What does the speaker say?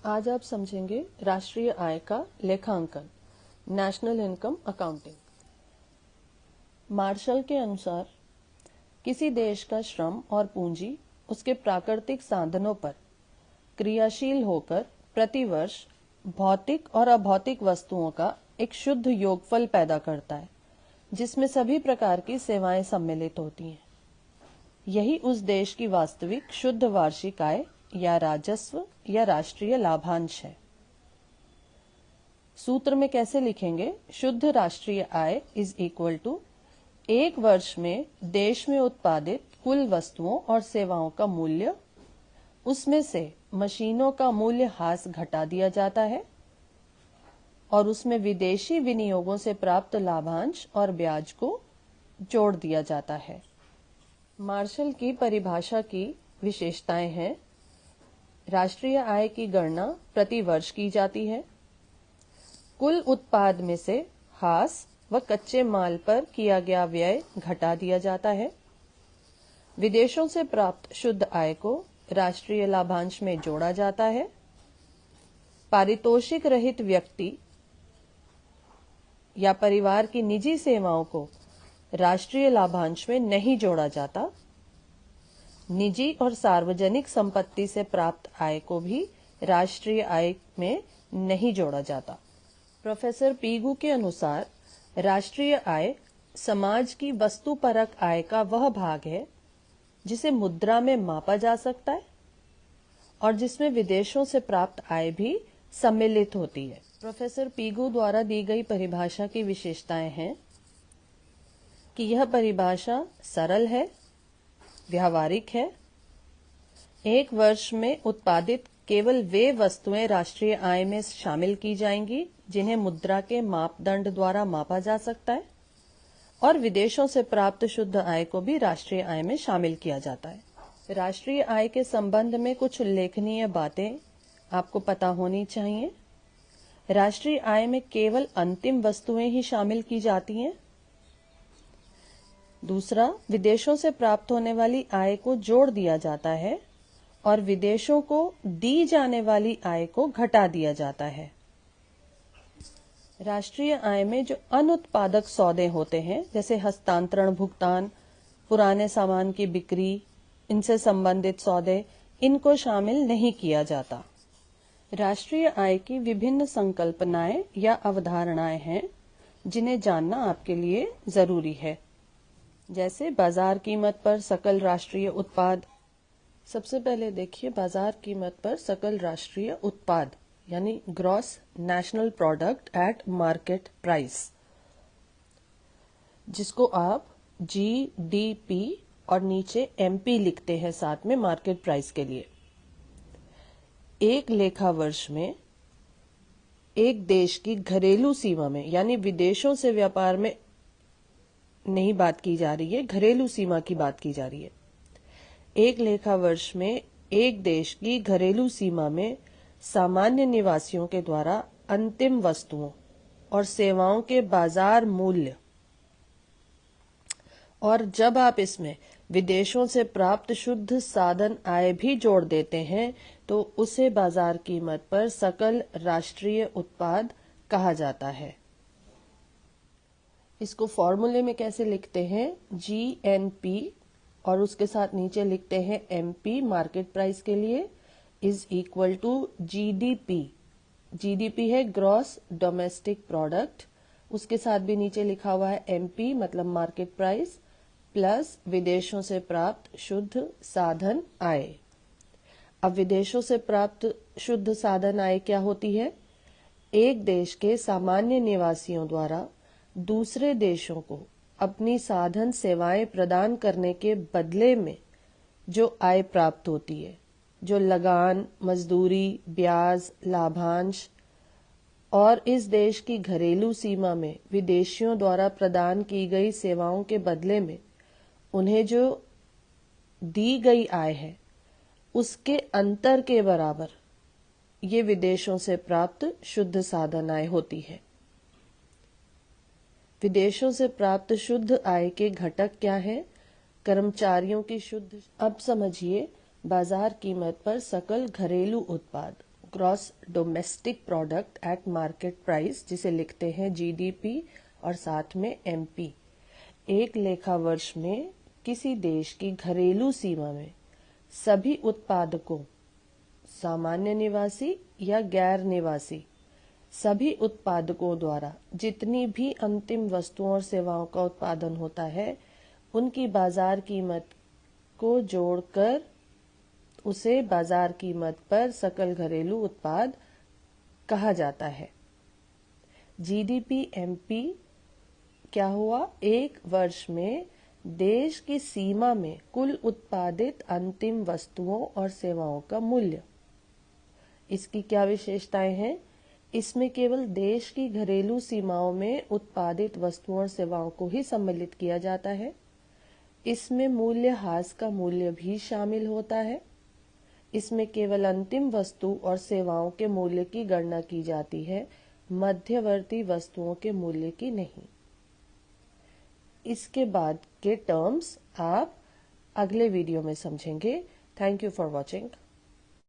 आज आप समझेंगे राष्ट्रीय आय का लेखांकन, नेशनल इनकम अकाउंटिंग। मार्शल के अनुसार किसी देश का श्रम और पूंजी उसके प्राकृतिक साधनों पर क्रियाशील होकर प्रतिवर्ष भौतिक और अभौतिक वस्तुओं का एक शुद्ध योगफल पैदा करता है, जिसमें सभी प्रकार की सेवाएं सम्मिलित होती हैं। यही उस देश की वास्तविक शुद्ध वार्षिक आय या राजस्व या राष्ट्रीय लाभांश है। सूत्र में कैसे लिखेंगे? शुद्ध राष्ट्रीय आय इज इक्वल टू एक वर्ष में देश में उत्पादित कुल वस्तुओं और सेवाओं का मूल्य, उसमें से मशीनों का मूल्य ह्रास घटा दिया जाता है और उसमें विदेशी विनियोगों से प्राप्त लाभांश और ब्याज को जोड़ दिया जाता है। मार्शल की परिभाषा की विशेषताएं हैं: राष्ट्रीय आय की गणना प्रति वर्ष की जाती है, कुल उत्पाद में से ह्रास व कच्चे माल पर किया गया व्यय घटा दिया जाता है, विदेशों से प्राप्त शुद्ध आय को राष्ट्रीय लाभांश में जोड़ा जाता है, पारितोषिक रहित व्यक्ति या परिवार की निजी सेवाओं को राष्ट्रीय लाभांश में नहीं जोड़ा जाता, निजी और सार्वजनिक संपत्ति से प्राप्त आय को भी राष्ट्रीय आय में नहीं जोड़ा जाता। प्रोफेसर पीगू के अनुसार राष्ट्रीय आय समाज की वस्तुपरक आय का वह भाग है जिसे मुद्रा में मापा जा सकता है और जिसमें विदेशों से प्राप्त आय भी सम्मिलित होती है। प्रोफेसर पीगू द्वारा दी गई परिभाषा की विशेषताएं हैं कि यह परिभाषा सरल है, व्यावहारिक है। एक वर्ष में उत्पादित केवल वे वस्तुएं राष्ट्रीय आय में शामिल की जाएंगी जिन्हें मुद्रा के मापदंड द्वारा मापा जा सकता है, और विदेशों से प्राप्त शुद्ध आय को भी राष्ट्रीय आय में शामिल किया जाता है। राष्ट्रीय आय के संबंध में कुछ उल्लेखनीय बातें आपको पता होनी चाहिए। राष्ट्रीय आय में केवल अंतिम वस्तुएं ही शामिल की जाती हैं। दूसरा, विदेशों से प्राप्त होने वाली आय को जोड़ दिया जाता है और विदेशों को दी जाने वाली आय को घटा दिया जाता है। राष्ट्रीय आय में जो अनुत्पादक सौदे होते हैं, जैसे हस्तांतरण भुगतान, पुराने सामान की बिक्री, इनसे संबंधित सौदे, इनको शामिल नहीं किया जाता। राष्ट्रीय आय की विभिन्न संकल्पनाएं या अवधारणाएं हैं जिन्हें जानना आपके लिए जरूरी है, जैसे बाजार कीमत पर सकल राष्ट्रीय उत्पाद। सबसे पहले देखिए बाजार कीमत पर सकल राष्ट्रीय उत्पाद यानी gross national product at market price, जिसको आप GDP और नीचे MP लिखते हैं साथ में मार्केट प्राइस के लिए। एक लेखा वर्ष में एक देश की घरेलू सीमा में, यानी विदेशों से व्यापार में नहीं बात की जा रही है, घरेलू सीमा की बात की जा रही है। एक लेखा वर्ष में एक देश की घरेलू सीमा में सामान्य निवासियों के द्वारा अंतिम वस्तुओं और सेवाओं के बाजार मूल्य, और जब आप इसमें विदेशों से प्राप्त शुद्ध साधन आय भी जोड़ देते हैं तो उसे बाजार कीमत पर सकल राष्ट्रीय उत्पाद कहा जाता है। इसको फॉर्मूले में कैसे लिखते हैं? GNP और उसके साथ नीचे लिखते हैं MP मार्केट प्राइस के लिए is equal to GDP। GDP है ग्रॉस डोमेस्टिक प्रोडक्ट, उसके साथ भी नीचे लिखा हुआ है MP मतलब मार्केट प्राइस प्लस विदेशों से प्राप्त शुद्ध साधन आय। अब विदेशों से प्राप्त शुद्ध साधन आय क्या होती है? एक देश के सामान्य निवासियों द्वारा दूसरे देशों को अपनी साधन सेवाएं प्रदान करने के बदले में जो आय प्राप्त होती है, जो लगान, मजदूरी, ब्याज, लाभांश और इस देश की घरेलू सीमा में विदेशियों द्वारा प्रदान की गई सेवाओं के बदले में उन्हें जो दी गई आय है, उसके अंतर के बराबर ये विदेशों से प्राप्त शुद्ध साधन आय होती है। विदेशों से प्राप्त शुद्ध आय के घटक क्या है? कर्मचारियों की शुद्ध। अब समझिए बाजार कीमत पर सकल घरेलू उत्पाद gross domestic product at market price, जिसे लिखते हैं जीडीपी और साथ में एमपी, एक लेखा वर्ष में किसी देश की घरेलू सीमा में सभी उत्पादकों, सामान्य निवासी या गैर निवासी, सभी उत्पादकों द्वारा जितनी भी अंतिम वस्तुओं और सेवाओं का उत्पादन होता है, उनकी बाजार कीमत को जोड़कर उसे बाजार कीमत पर सकल घरेलू उत्पाद कहा जाता है। जीडीपी एमपी क्या हुआ? एक वर्ष में देश की सीमा में कुल उत्पादित अंतिम वस्तुओं और सेवाओं का मूल्य। इसकी क्या विशेषताएं हैं? इसमें केवल देश की घरेलू सीमाओं में उत्पादित वस्तुओं और सेवाओं को ही सम्मिलित किया जाता है। इसमें मूल्यह्रास का मूल्य भी शामिल होता है। इसमें केवल अंतिम वस्तु और सेवाओं के मूल्य की गणना की जाती है, मध्यवर्ती वस्तुओं के मूल्य की नहीं। इसके बाद के टर्म्स आप अगले वीडियो में समझेंगे। Thank you for watching.